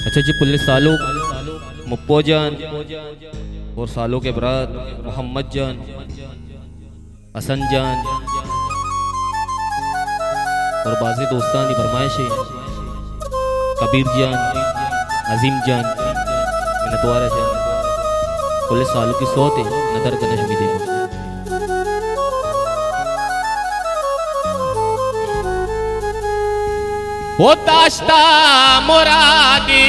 अच्छा जी, पुलिस ताल्लुक मुप्पो जान और सालों के बरात मोहम्मद जान, हसन जान और बाज़ी दोस्तान की फरमाइश है कबीर जान, अजीम जान, मिन्नतवारा जान, पुलिस ताल्लुक की सौत है नदर का नशमी देना। वो दाश्ता मुरादी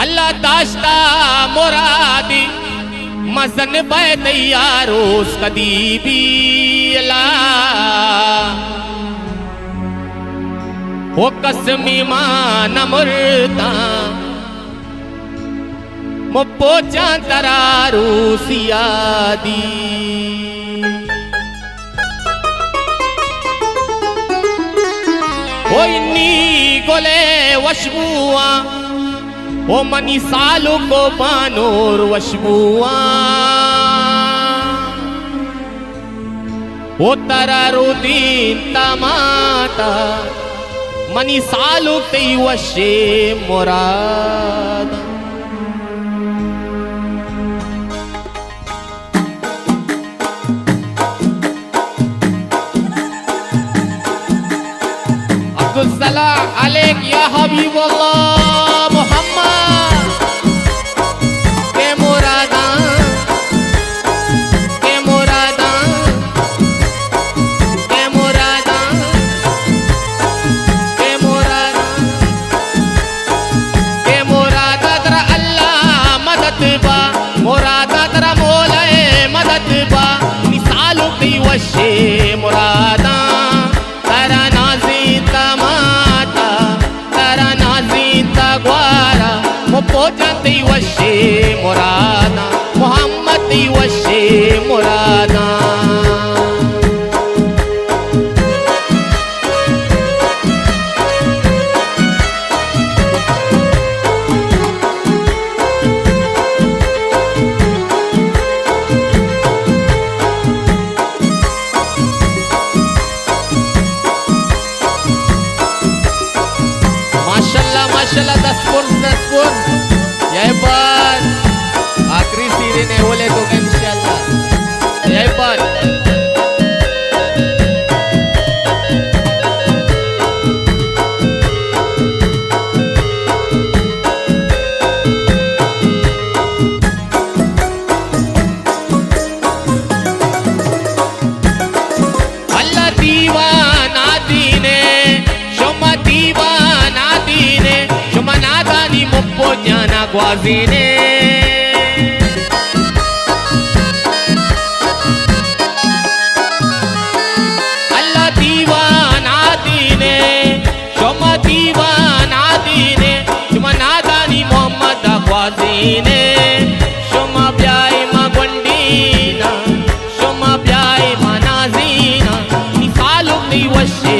अल्लाह दाश्ता मुरादी मजन बैयारोस कदीबी वो कसमी मान मुर्दा मुप्पो चां तरारू सियादी ओ इन्नी गोले वशबुआ ओ मनी सालू को बानूर वशबुआ ओ तरारुद्दीन तमाता मनी सालू तई वशे मुराद सलाम अलैक या हबीबुल्लाह मोहम्मद के मुरादा के मुरादा के मुरादा के मुरादा के मुरादा तेरा अल्लाह मदद बा मुरादा तेरा मौला मदद बा मिसालों की वशे मुरादा तेरा नाज़ी तमाता तेरा नाज़ी तगवारा मुप्पो जानती वशे मुरादा मोहम्मद दी वशे मुरादा माशाल्लाह 10 फुट यही पर आखिरी सीरी ने बोले तो इंशाल्लाह यही पर अल्लाह दीवाना दीने शुमा दीवाना दीने शुमनादानी मुप्पो जाना ग्वाजीने अल्लाह दीवाना दीने शुमा दीवाना दीने शुमनादानी मोहम्मद ग्वाजीने शुमा ब्याई मगुंडीना शुमा ब्याई मनाजीना निसालु दी वशे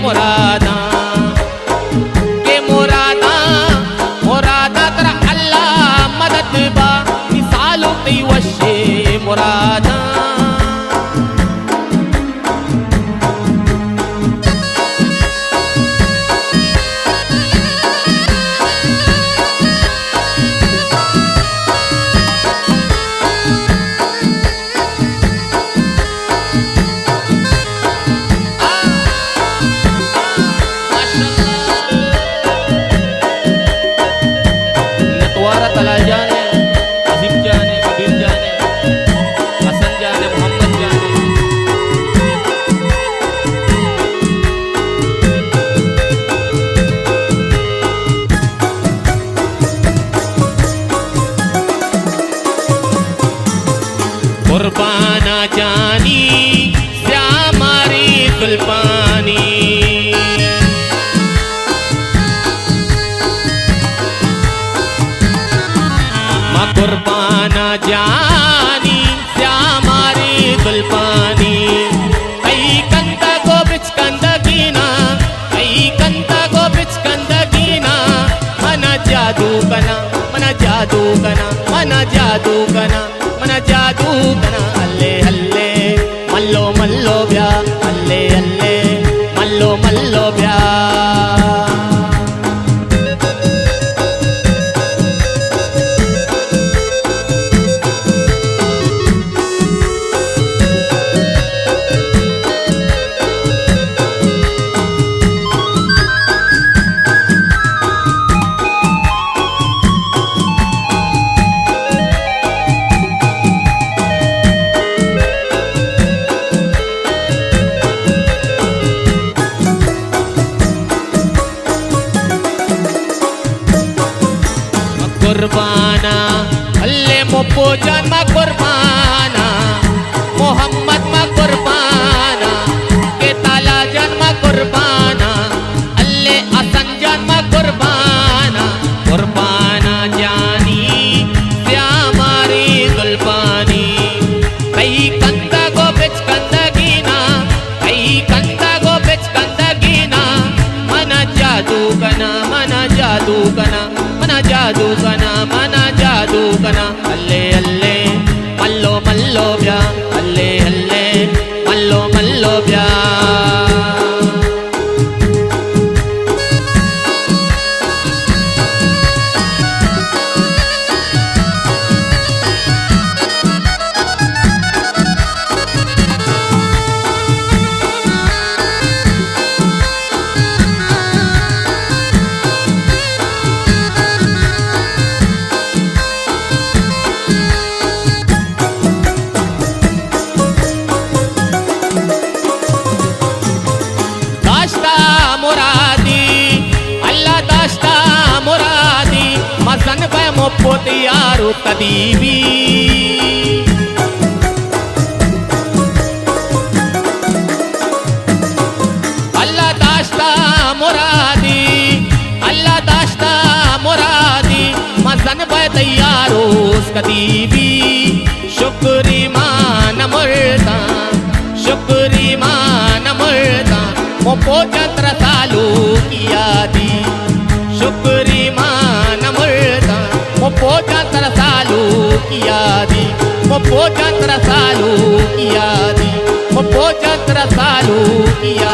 मुरादा मुरादा नतवारा तला जाने अजीम जाने कबीर जाने हसन जाने मोहम्मद जाने कुर्बाना जानी श्यामारी सुल्पानी माँ कुर्बाना जानी श्यामारी सुल्पानी कई कंदा को बिच कंदगीना कई कंदा को बिच कंदगीना मना जादू कना मना जादू कना मना जादू कना मना जादू कना अल्ले अल्ले मल्लो मल्लो ब्या अल्ले अल्ले मल्लो मल्लो ब्या पोजन मा कुर्बाना मोहम्मद मा कुर्बाना के ताला जन्म कुर्बाना अल्ले असन जन्म कुर्बाना कुर्बाना जानी श्यामारी गुलपानी कई कंदा गो बिच कंदगीना कई कंदा गो बिच कंदगीना मना जादू कना मना जादू कना मना जादू कना मना जादू कना अल्ले अल्ले मल्लो मल्लो ब्या अल्ले अल्ले मल्लो मल्लो ब्या दाश्ता मुरादी अल्लाह दाश्ता मुरादी मसन पे मुफ्त यारो तदीबी अल्लाह दाश्ता मुरादी अल्लाह दाश्ता मुरादी मसन पे तैयारो कदीबी शुक्री मान मुर्दा शुक्री मान मुर्दा मोपो चंद्र सालू किया दी शुक्री मान मुर्दा मोपो चंद्र सालू किया दी मोपो चंद्र सालू किया दी मोपो चंद्र सालू किया